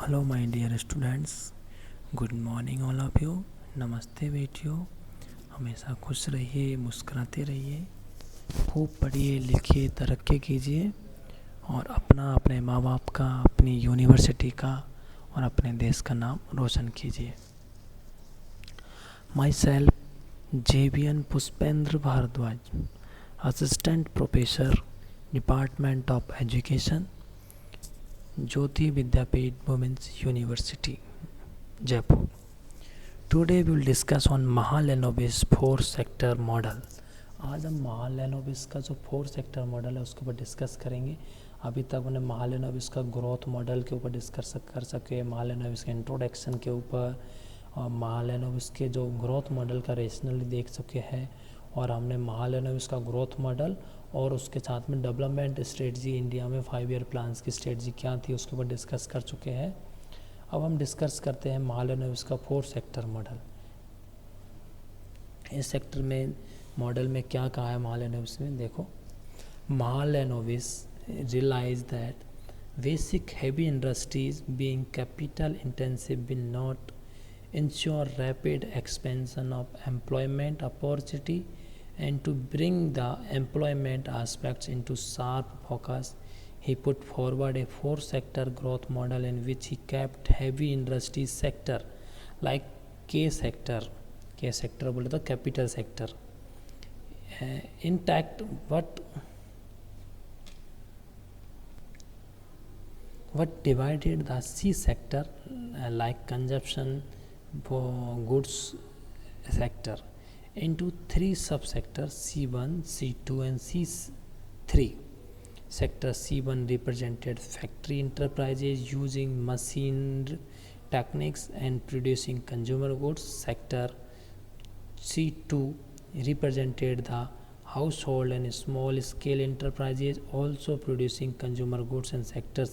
Hello my dear students, good morning all of you. नमस्ते बेटियों। हमेशा खुश रहिए, मुस्कुराते रहिए, खूब पढ़िए लिखिए, तरक्की कीजिए और अपने माँ बाप का, अपनी यूनिवर्सिटी का और अपने देश का नाम रोशन कीजिए। माई सेल्फ जेबियन Pushpendra Bhardwaj, assistant professor, department of education, Jyoti Vidyapeeth women's university, Jaipur. Today we will discuss on Mahalanobis 4 sector model. आज हम महालैनोबिस का जो 4 सेक्टर मॉडल है उसके ऊपर डिस्कस करेंगे। अभी तक उन्हें महालैनोबिस का ग्रोथ मॉडल के ऊपर डिस्कस कर सके, महालैनोबिस के इंट्रोडक्शन के ऊपर और महालैनोबिस के जो ग्रोथ मॉडल का रेशनली देख चुके हैं। और हमने महालैनोबिस का ग्रोथ मॉडल और उसके साथ में डेवलपमेंट स्ट्रेटजी, इंडिया में 5 ईयर प्लान्स की स्ट्रेटजी क्या थी उसके ऊपर डिस्कस कर चुके हैं। अब हम डिस्कस करते हैं महालैनोबिस का 4 सेक्टर मॉडल। इस सेक्टर में मॉडल में क्या कहा है महालैनोबिस में, देखो। Mahalanobis realize that basic heavy industries being capital intensive will not ensure rapid expansion of employment opportunity, and to bring the employment aspects into sharp focus, he put forward a 4-sector growth model in which he kept heavy industry sector like K sector बोले तो capital sector intact, what divided the C sector like consumption goods sector into 3 subsectors, C1, C2 and C3. Sector C1 represented factory enterprises using machined techniques and producing consumer goods. Sector C2 represented the household and small scale enterprises also producing consumer goods, and sector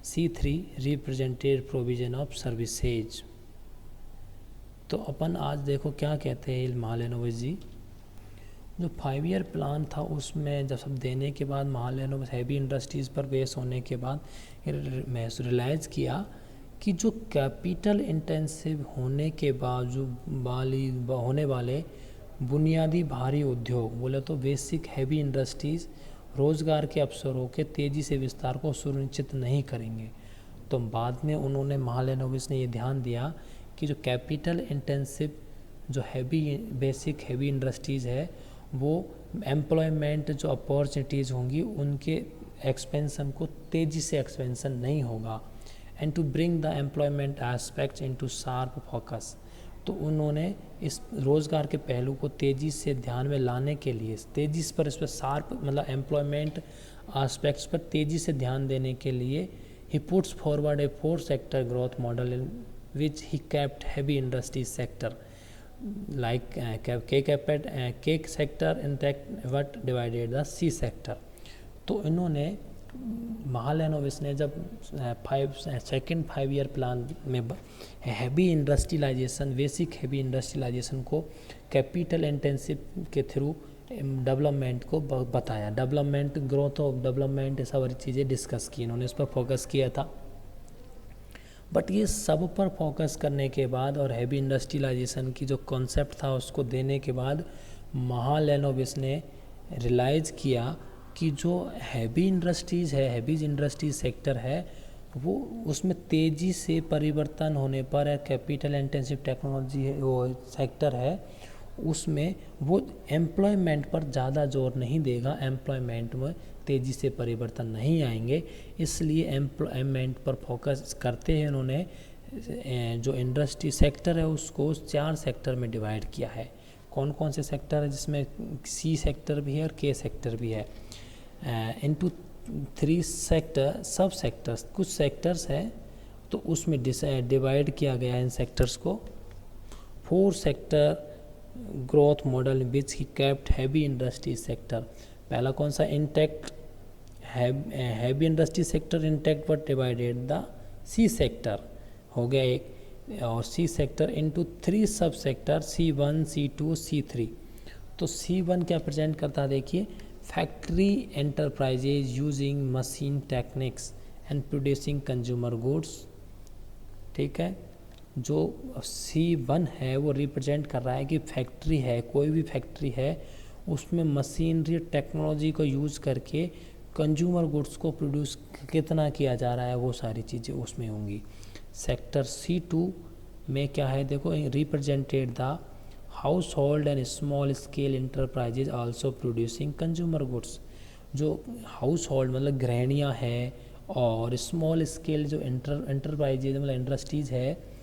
C3 represented provision of services. तो अपन आज देखो क्या कहते हैं महालैनोबिस जी। जो 5 year plan था उसमें जब सब देने के बाद महालैनोबिस हैवी इंडस्ट्रीज़ पर बेस होने के बाद रियलाइज़ किया कि जो कैपिटल इंटेंसिव होने के बावजूद होने वाले बुनियादी भारी उद्योग बोले तो बेसिक हैवी इंडस्ट्रीज़ रोज़गार के अवसरों के तेज़ी से विस्तार को सुनिश्चित नहीं करेंगे। तो बाद में उन्होंने महालैनोबिस ने ये ध्यान दिया कि जो कैपिटल इंटेंसिव जो बेसिक हैवी इंडस्ट्रीज़ है वो एम्प्लॉयमेंट जो अपॉर्चुनिटीज़ होंगी उनके एक्सपेंसन को तेज़ी से एक्सपेंसन नहीं होगा, and to bring the employment aspects into sharp focus. तो उन्होंने इस रोज़गार के पहलू को तेज़ी से ध्यान में लाने के लिए तेज़ी पर इस पर शार्प मतलब एम्प्लॉयमेंट एस्पेक्ट्स पर तेज़ी से ध्यान देने के लिए ही puts forward a 4 sector growth model in which he kept heavy industry sector like K sector intact but divided the C sector. तो इन्होंने महालैनोबिस ने जब सेकेंड 5 ईयर प्लान में heavy industrialization basic heavy industrialization को कैपिटल इंटेंसिव के through development को बताया, development growth of development ये सारी चीज़ें डिस्कस की, इन्होंने इस पर फोकस किया था। बट ये सब पर फोकस करने के बाद और हैवी इंडस्ट्रियलाइजेशन की जो कॉन्सेप्ट था उसको देने के बाद महालैनोबिस ने रियलाइज़ किया कि जो हैवी इंडस्ट्रीज़ है, हैवी इंडस्ट्रीज सेक्टर है वो उसमें तेज़ी से परिवर्तन होने पर कैपिटल इंटेंसिव टेक्नोलॉजी है वो सेक्टर है उसमें वो एम्प्लॉयमेंट पर ज़्यादा जोर नहीं देगा, एम्प्लॉयमेंट में तेज़ी से परिवर्तन नहीं आएंगे, इसलिए एम्प्लॉयमेंट पर फोकस करते हैं। उन्होंने जो इंडस्ट्री सेक्टर है उसको 4 सेक्टर में डिवाइड किया है। कौन कौन से सेक्टर है जिसमें सी सेक्टर भी है और के सेक्टर भी है। इनटू 3 सेक्टर सब सेक्टर्स, कुछ सेक्टर्स हैं तो उसमें डिवाइड किया गया इन सेक्टर्स को। 4 sector growth model which he kept heavy industry sector. पहला कौन सा, intact heavy industry sector intact but divided the C sector हो गया एक, और सी सेक्टर इनटू 3 सब सेक्टर C1, C2, C3। तो C1 क्या प्रेजेंट करता है देखिए, factory enterprises using machine techniques and producing consumer goods. ठीक है, जो C1 है वो रिप्रेजेंट कर रहा है कि फैक्ट्री है, कोई भी फैक्ट्री है उसमें मशीनरी टेक्नोलॉजी को यूज़ करके कंज्यूमर गुड्स को प्रोड्यूस कितना किया जा रहा है, वो सारी चीज़ें उसमें होंगी। सेक्टर C2 में क्या है देखो, represented the house hold and small scale enterprises also producing consumer goods. जो हाउस होल्ड मतलब गृहणियाँ है और स्मॉल स्केल जो इंटरप्राइजेज मतलब इंडस्ट्रीज़ है,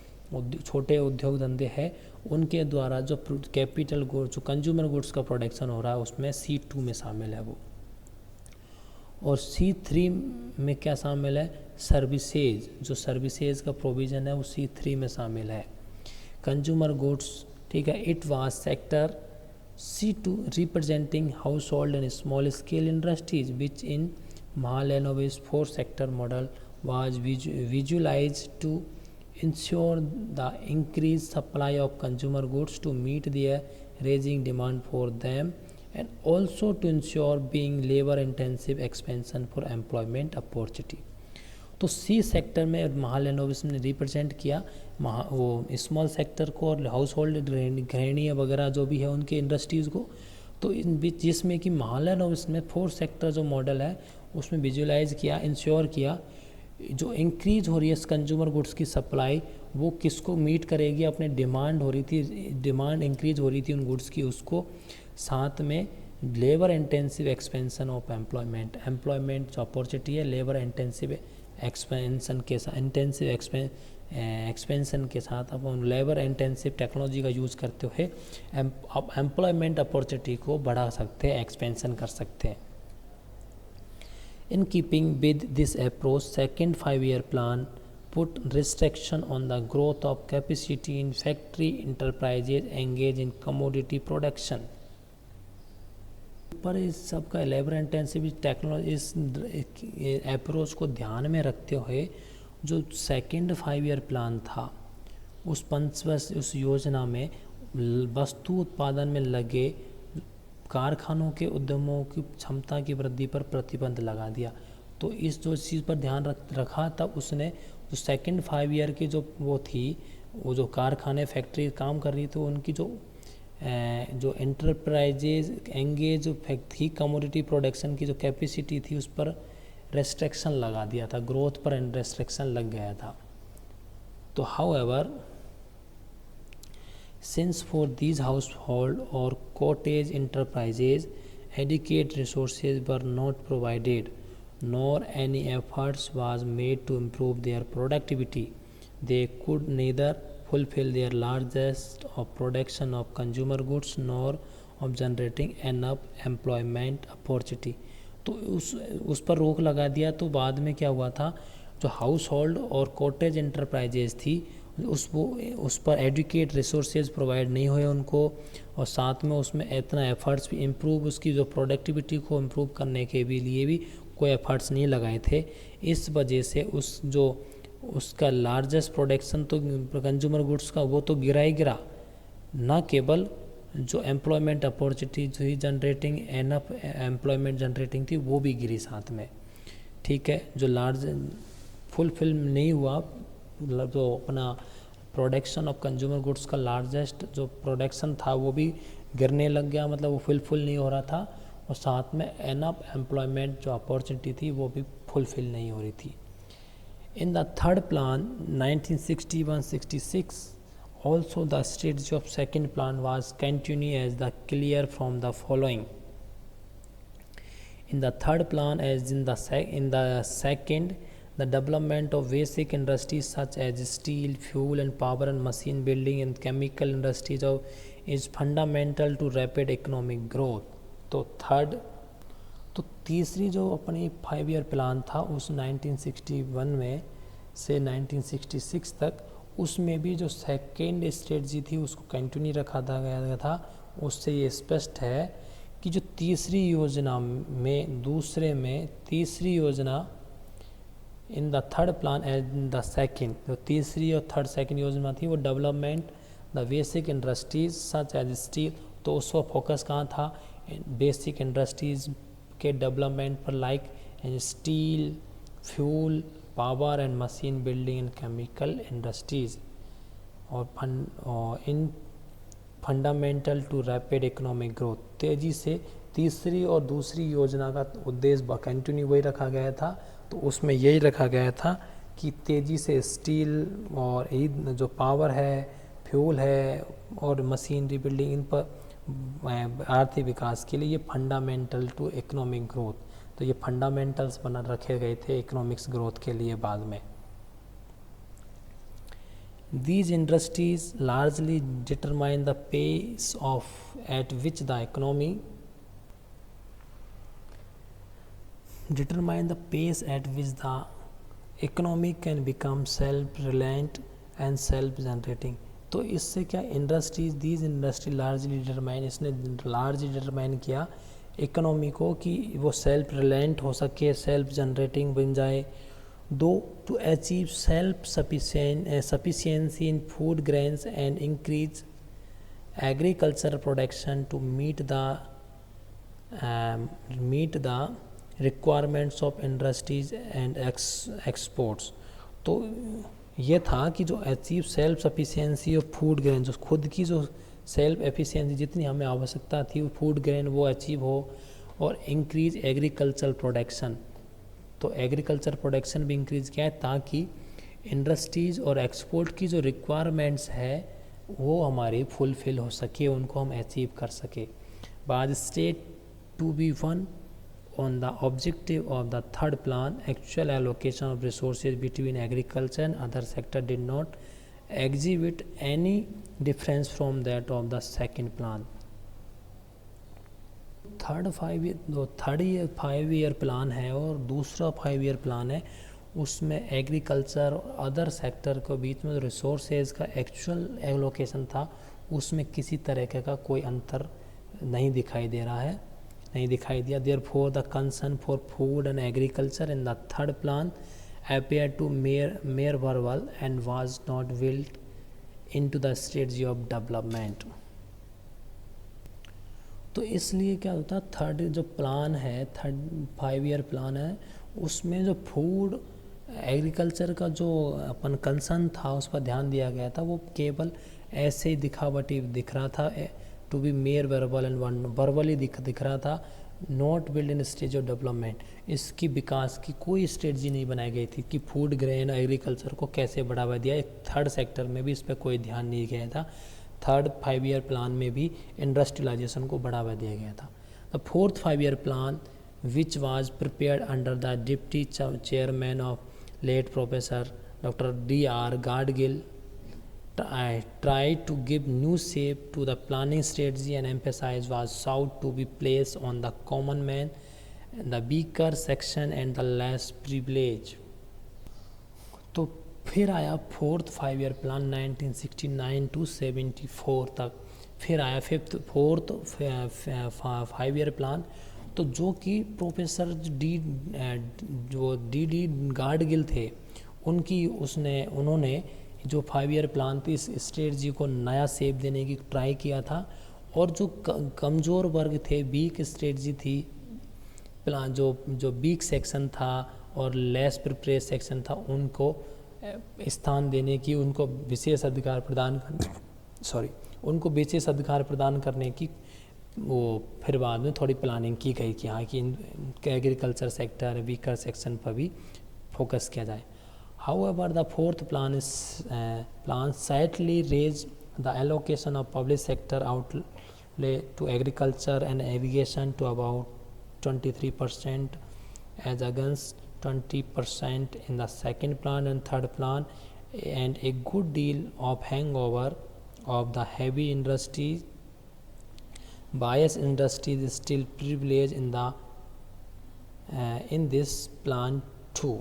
छोटे उद्योग धंधे हैं, उनके द्वारा जो कैपिटल गुड्स जो कंज्यूमर गुड्स का प्रोडक्शन हो रहा है उसमें C2 में शामिल है वो। और C3 में क्या शामिल है, सर्विसेज, जो सर्विसेज का प्रोविज़न है वो C3 में शामिल है। कंज्यूमर गुड्स, ठीक है, it was sector C2 representing house hold and small scale industries which in Mahalanobis 4-sector model was visualized to ensure the increased supply of consumer goods to meet their rising demand for them and also to ensure being labor intensive expansion for employment opportunity। तो C sector में महालैनोबिस ने represent किया वो small sector को और house hold गृहिणी वगैरह जो भी है उनके इंडस्ट्रीज़ को। तो इन बीच जिसमें कि महालैनोबिस में 4 सेक्टर जो मॉडल है उसमें विजुलाइज किया, इंश्योर किया जो इंक्रीज हो रही है कंज्यूमर गुड्स की सप्लाई वो किसको मीट करेगी, अपने डिमांड हो रही थी, डिमांड इंक्रीज हो रही थी उन गुड्स की, उसको साथ में labour intensive expansion of employment जो अपॉर्चुनिटी है लेबर इंटेंसिव एक्सपेंशन के साथ एक्सपेंशन के साथ अपन लेबर इंटेंसिव टेक्नोलॉजी का यूज़ करते हुए एम्प्लॉयमेंट अपॉर्चुनिटी को बढ़ा सकते हैं, एक्सपेंशन कर सकते हैं। In keeping with this approach, second 5-year plan put restriction on the growth of capacity in factory enterprises engaged in commodity production। पर इस सब का लेबर इंटेंसिव टेक्नोलॉजी इस अप्रोच को ध्यान में रखते हुए जो सेकेंड 5-year प्लान था उस योजना में वस्तु उत्पादन में लगे कारखानों के उद्यमों की क्षमता की वृद्धि पर प्रतिबंध लगा दिया। तो इस जो चीज़ पर ध्यान रखा तब उसने जो सेकेंड 5-year की जो वो थी वो जो कारखाने फैक्ट्री काम कर रही थी उनकी जो एंटरप्राइजेज एंगेज थी कमोडिटी प्रोडक्शन की जो कैपेसिटी थी उस पर रेस्ट्रिक्शन लगा दिया था, ग्रोथ पर रेस्ट्रिक्शन लग गया था। तो however since for these household or cottage enterprises adequate resources were not provided nor any efforts was made to improve their productivity, they could neither fulfill their largest of production of consumer goods nor of generating enough employment opportunity। तो उस पर रोक लगा दिया। तो बाद में क्या हुआ था, जो हाउस होल्ड और कॉटेज इंटरप्राइजेज थी उस पर एडुकेट रिसोर्सेज प्रोवाइड नहीं हुए उनको, और साथ में उसमें इतना एफर्ट्स भी इम्प्रूव उसकी जो प्रोडक्टिविटी को इम्प्रूव करने के लिए भी कोई एफर्ट्स नहीं लगाए थे। इस वजह से उसका लार्जेस्ट प्रोडक्शन तो कंज्यूमर गुड्स का वो तो गिरा ही गिरा, ना केवल जो एम्प्लॉयमेंट अपॉर्चुनिटी थी जनरेटिंग एनफ एम्प्लॉयमेंट जनरेटिंग थी वो भी गिरी साथ में। ठीक है, जो लार्ज फुलफिल नहीं हुआ, मतलब जो अपना प्रोडक्शन ऑफ कंज्यूमर गुड्स का लार्जेस्ट जो प्रोडक्शन था वो भी गिरने लग गया, मतलब वो फुलफिल नहीं हो रहा था, और साथ में एनफ एम्प्लॉयमेंट जो अपॉर्चुनिटी थी वो भी फुलफिल नहीं हो रही थी। इन the third plan 1961-66 also the strategy of second plan was continued as the clear from the following। In the third plan as in the second, the development of basic industries such as steel, fuel and power and machine building and chemical industries is fundamental to rapid economic growth। तो तीसरी जो अपनी 5-year plan था उस 1961 में से 1966 तक, उसमें भी जो सेकेंड स्ट्रेटजी थी उसको कंटिन्यू रखा गया था। उससे ये स्पष्ट है कि जो तीसरी योजना में तीसरी योजना in the third plan and the second, जो तीसरी और सेकेंड योजना थी वो development the basic industries such as steel, तो उसका फोकस कहाँ था, बेसिक इंडस्ट्रीज के डेवलपमेंट पर, like steel, fuel, power and machine building and chemical industries और इन fundamental to rapid economic growth. तेज़ी से तीसरी और दूसरी योजना का उद्देश्य कंटिन्यू वही रखा गया था, तो उसमें यही रखा गया था कि तेज़ी से स्टील और जो पावर है, फ्यूल है और मशीन रिबिल्डिंग, इन पर आर्थिक विकास के लिए ये फंडामेंटल टू इकोनॉमिक ग्रोथ, तो ये फंडामेंटल्स बना रखे गए थे इकोनॉमिक्स ग्रोथ के लिए बाद में। These industries largely determine the pace at which the economy can become self-reliant and self-generating। तो इससे क्या industries, these industry largely determine, इसने लार्जली डिटरमाइन किया इकोनॉमी को कि वो सेल्फ रिलायंट हो सके, सेल्फ जनरेटिंग बन जाए। दो to achieve self sufficiency in food grains and increase agricultural production to meet the requirements of industries and exports। तो ये था कि जो achieve self sufficiency of food grain, जो खुद की जो सेल्फ एफिशिएंसी जितनी हमें आवश्यकता थी फूड ग्रेन वो अचीव हो, और इंक्रीज एग्रीकल्चरल प्रोडक्शन, तो एग्रीकल्चर प्रोडक्शन भी इंक्रीज़ किया है ताकि इंडस्ट्रीज़ और एक्सपोर्ट की जो रिक्वायरमेंट्स है वो हमारी फुलफ़िल हो सके, उनको हम अचीव कर सके। बाद state to be one on the objective of the third plan, actual allocation of resources between agriculture and other sector did not exhibit any difference from that of the second plan. Third 5 year plan है और दूसरा 5 year plan है, उसमें agriculture और other sector के बीच में resources का actual allocation था, उसमें किसी तरह का कोई अंतर नहीं दिखाई दे रहा है, नहीं दिखाई दिया। Therefore the concern for food and agriculture in the third plan appeared to mere verbal and was not built into the strategy of development। तो इसलिए क्या होता, थर्ड जो प्लान है, थर्ड 5 ईयर प्लान है, उसमें जो फूड एग्रीकल्चर का जो अपन कंसर्न था उस पर ध्यान दिया गया था, वो केवल ऐसे ही दिखावटी दिख रहा था, to be mere verbal and verbally दिख रहा था, not build in stage of development. इसकी विकास की कोई स्ट्रेटजी नहीं बनाई गई थी कि फूड ग्रेन एग्रीकल्चर को कैसे बढ़ावा दिया, एक थर्ड सेक्टर में भी इस पर कोई ध्यान नहीं गया था। थर्ड 5 ईयर प्लान में भी इंडस्ट्रियलाइजेशन को बढ़ावा दिया गया था। The fourth 5 year plan which was prepared under the deputy chairman of late professor doctor D.R. Gadgil tried to give new shape to the planning strategy and emphasis was sought to be placed on the common man, the weaker section and the less privileged। तो फिर आया fourth 5 year plan 1969 to 74 तक, फिर आया fourth 5 year plan, तो जो कि professor D.D. Gadgil थे, उन्होंने जो 5 ईयर प्लान थी इस स्ट्रेटजी को नया शेप देने की ट्राई किया था, और जो कमज़ोर वर्ग थे, वीक स्ट्रेटजी थी प्लान, जो वीक सेक्शन था और लेस प्रिपरेस सेक्शन था, उनको स्थान देने की, उनको विशेष अधिकार प्रदान करने की वो फिर बाद में थोड़ी प्लानिंग की गई कि हाँ कि एग्रीकल्चर सेक्टर वीकर सेक्शन पर भी फोकस किया जाए। However, the fourth plan slightly raised the allocation of public sector outlay to agriculture and irrigation to about 23% as against 20% in the second plan and third plan, and a good deal of hangover of the heavy industries, bias industries is still privileged in this plan too।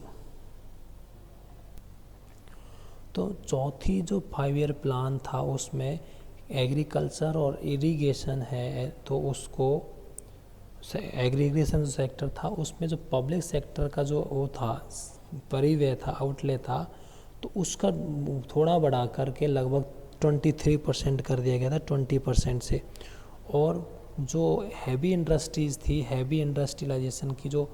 तो चौथी जो 5 year plan था उसमें agriculture और irrigation है, तो उसको aggregation sector था, उसमें जो पब्लिक सेक्टर का जो वो था परिव्यय था, आउटले था, तो उसका थोड़ा बढ़ा करके लगभग 23% कर दिया गया था 20% से। और जो हैवी इंडस्ट्रीज़ थी, हैवी इंडस्ट्रियलाइजेशन की जो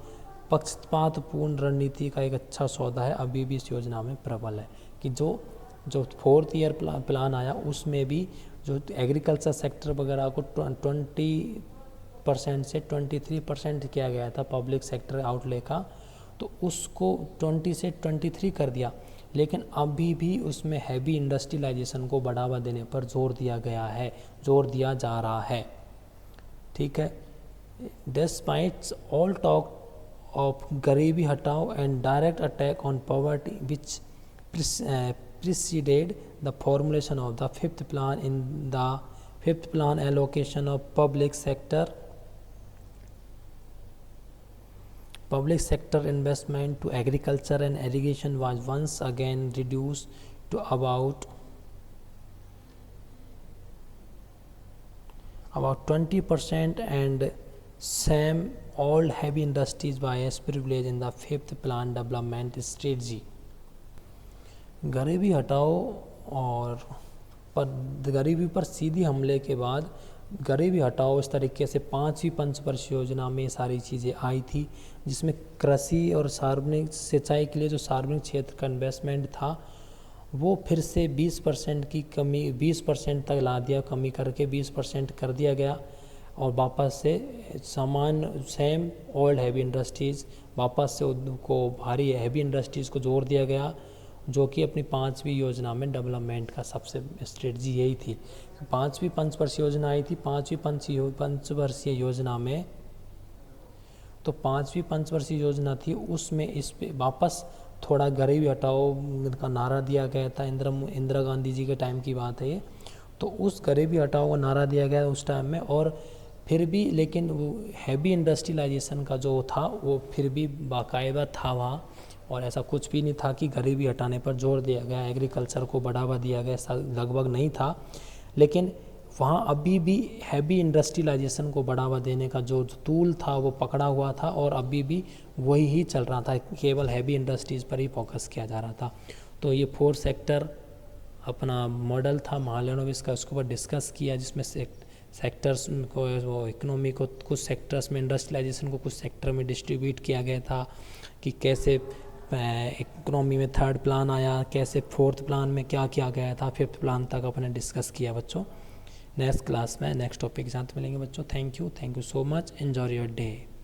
पक्षपातपूर्ण रणनीति का एक अच्छा सौदा है अभी भी इस योजना में प्रबल है कि जो 4th ईयर प्लान आया उसमें भी जो एग्रीकल्चर सेक्टर वगैरह को 20% से 23% किया गया था पब्लिक सेक्टर आउटले का, तो उसको 20 से 23 कर दिया, लेकिन अभी भी उसमें हैवी इंडस्ट्रियलाइजेशन को बढ़ावा देने पर जोर दिया जा रहा है। ठीक है। डिस्पाइट ऑल टॉक ऑफ गरीबी हटाओ and direct attack on poverty which preceded the formulation of the fifth plan, in the fifth plan allocation of public sector investment to agriculture and irrigation was once again reduced to about 20% and same all heavy industries bias privilege in the fifth plan development strategy। गरीबी हटाओ और गरीबी पर सीधी हमले के बाद गरीबी हटाओ इस तरीके से 5वीं पंचवर्षीय योजना में ये सारी चीज़ें आई थी, जिसमें कृषि और सार्वजनिक सिंचाई के लिए जो सार्वजनिक क्षेत्र का इन्वेस्टमेंट था वो फिर से 20% की कमी 20% तक ला दिया, कमी करके 20% कर दिया गया और वापस से समान सेम ओल्ड हैवी इंडस्ट्रीज़ वापस से उनको भारी हैवी इंडस्ट्रीज़ को जोड़ दिया गया, जो कि अपनी 5वीं योजना में डेवलपमेंट का सबसे स्ट्रेटजी यही थी। 5वीं पंचवर्षीय योजना आई थी, 5वीं पंचवर्षीय योजना में तो 5वीं पंचवर्षीय योजना थी, उसमें इस पे वापस थोड़ा गरीबी हटाओ का नारा दिया गया था। इंदिरा गांधी जी के टाइम की बात है ये, तो उस गरीबी हटाओ का नारा दिया गया उस टाइम में, और फिर भी लेकिन वो हैवी इंडस्ट्रियलाइजेशन का जो था वो फिर भी बाकायदा था वहाँ, और ऐसा कुछ भी नहीं था कि गरीबी हटाने पर जोर दिया गया, एग्रीकल्चर को बढ़ावा दिया गया, ऐसा लगभग नहीं था। लेकिन वहाँ अभी भी हैवी इंडस्ट्रियलाइजेशन को बढ़ावा देने का जो टूल था वो पकड़ा हुआ था और अभी भी वही ही चल रहा था, केवल हैवी इंडस्ट्रीज़ पर ही फोकस किया जा रहा था। तो ये 4 सेक्टर अपना मॉडल था महालनोबिस का, उसके ऊपर डिस्कस किया, जिसमें सेक्टर्स को वो इकोनॉमी को कुछ सेक्टर्स में इंडस्ट्रियलाइजेशन को कुछ सेक्टर में डिस्ट्रीब्यूट किया गया था कि कैसे इकोनॉमी में 3rd प्लान आया, कैसे 4th प्लान में क्या किया गया था, 5th प्लान तक अपने डिस्कस किया बच्चों। नेक्स्ट क्लास में नेक्स्ट टॉपिक के साथ मिलेंगे बच्चों। Thank you so much, enjoy your day.